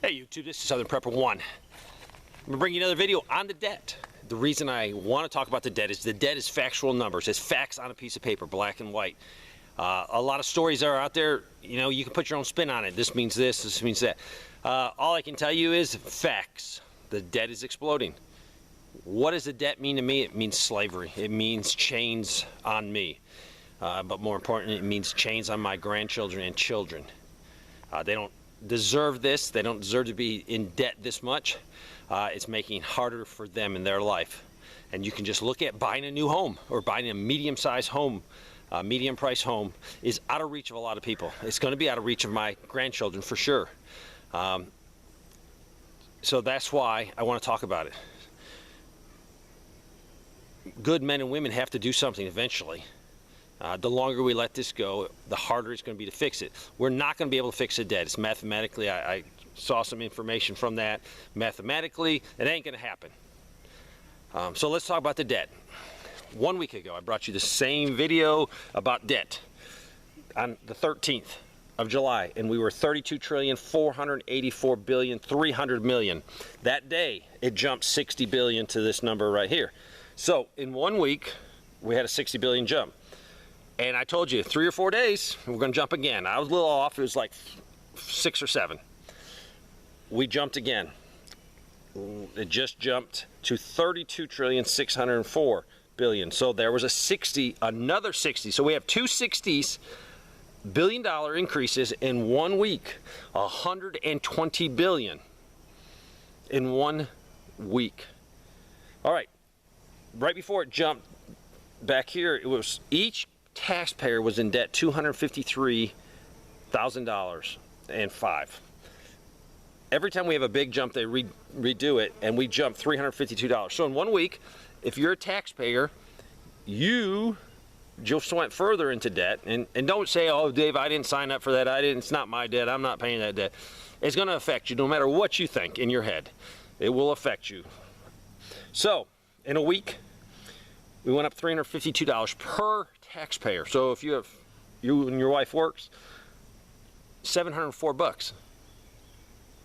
Hey YouTube, this is Southern Prepper 1. I'm going to bring you another video on the debt. The reason I want to talk about the debt is factual numbers. It's facts on a piece of paper, black and white. A lot of stories are out there, you know, you can put your own spin on it. This means this means that. All I can tell you is facts. The debt is exploding. What does the debt mean to me? It means slavery. It means chains on me. But more importantly, it means chains on my grandchildren and children. They don't deserve this. They don't deserve to be in debt this much. It's making it harder for them in their life. And you can just look at buying a new home or buying a medium-sized home. Medium-price home is out of reach of a lot of people. It's going to be out of reach of my grandchildren for sure. So that's why I want to talk about it. Good men and women have to do something eventually. The longer we let this go, the harder it's going to be to fix it. We're not going to be able to fix the debt. It's mathematically, I saw some information from that. Mathematically, it ain't going to happen. So let's talk about the debt. 1 week ago, I brought you the same video about debt on the 13th of July, and we were $32,484,300,000,000. That day, it jumped 60 billion to this number right here. So in 1 week, we had a 60 billion jump. And I told you, 3 or 4 days, we're going to jump again. I was a little off. It was like 6 or 7. We jumped again. It just jumped to 32,604,000,000,000. So there was a 60, another 60. So we have two 60s, billion-dollar increases in 1 week. 120 billion in 1 week. All right. Right before it jumped back here, it was each taxpayer was in debt $253,000 and 5. Every time we have a big jump, they redo it, and we jump $352. So in 1 week, if you're a taxpayer, you just went further into debt. And don't say, oh, Dave, I didn't sign up for that. It's not my debt. I'm not paying that debt. It's going to affect you no matter what you think in your head. It will affect you. So in a week, we went up $352 per taxpayer. So if you and your wife works, $704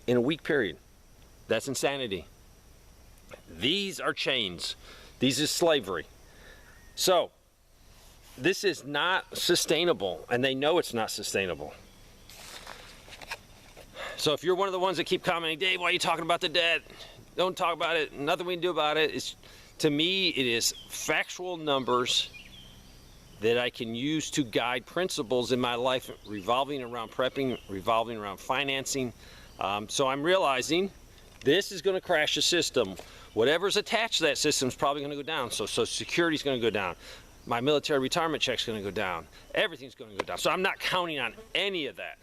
in a week period. That's insanity. These are chains. These is slavery. So this is not sustainable, and they know it's not sustainable. So if you're one of the ones that keep commenting, Dave, why are you talking about the debt? Don't talk about it. Nothing we can do about it. To me, it is factual numbers that I can use to guide principles in my life revolving around prepping, revolving around financing. So I'm realizing this is going to crash the system. Whatever's attached to that system is probably going to go down. So security is going to go down. My military retirement check is going to go down. Everything's going to go down. So I'm not counting on any of that.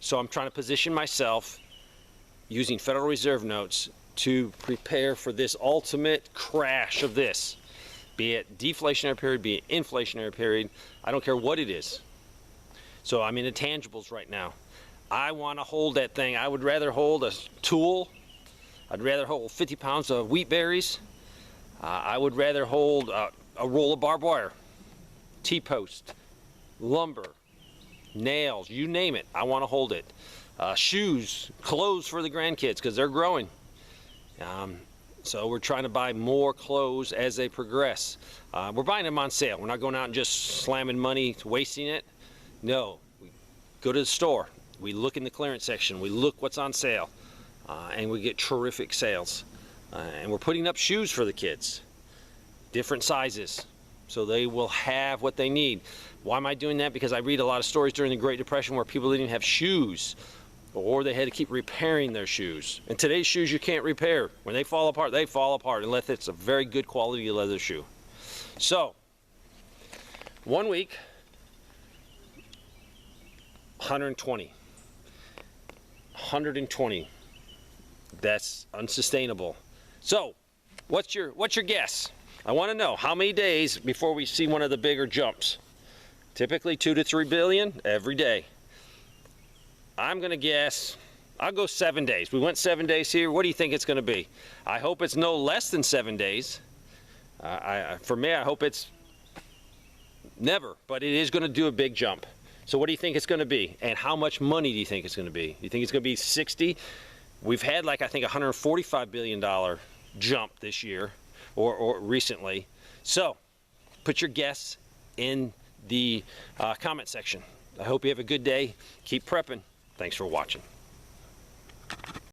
So I'm trying to position myself using Federal Reserve notes to prepare for this ultimate crash of this, be it deflationary period, be it inflationary period. I don't care what it is. So I'm in intangibles right now. I want to hold that thing. I would rather hold a tool. I'd rather hold 50 pounds of wheat berries. I would rather hold a roll of barbed wire, T-post, lumber, nails, you name it. I want to hold it. Shoes, clothes for the grandkids because they're growing. So we're trying to buy more clothes as they progress. We're buying them on sale. We're not going out and just slamming money, wasting it. No, we go to the store. We look in the clearance section. We look what's on sale, and we get terrific sales. And we're putting up shoes for the kids, different sizes, so they will have what they need. Why am I doing that? Because I read a lot of stories during the Great Depression where people didn't even have shoes, or they had to keep repairing their shoes. And today's shoes you can't repair. When they fall apart, unless it's a very good quality leather shoe. So, 1 week, 120. 120. That's unsustainable. So, what's your guess? I want to know how many days before we see one of the bigger jumps. Typically 2 to 3 billion every day. I'm going to guess, I'll go 7 days. We went 7 days here. What do you think it's going to be? I hope it's no less than 7 days. For me, I hope it's never, but it is going to do a big jump. So what do you think it's going to be? And how much money do you think it's going to be? You think it's going to be 60? We've had like, I think, $145 billion jump this year or recently. So put your guess in the comment section. I hope you have a good day. Keep prepping. Thanks for watching.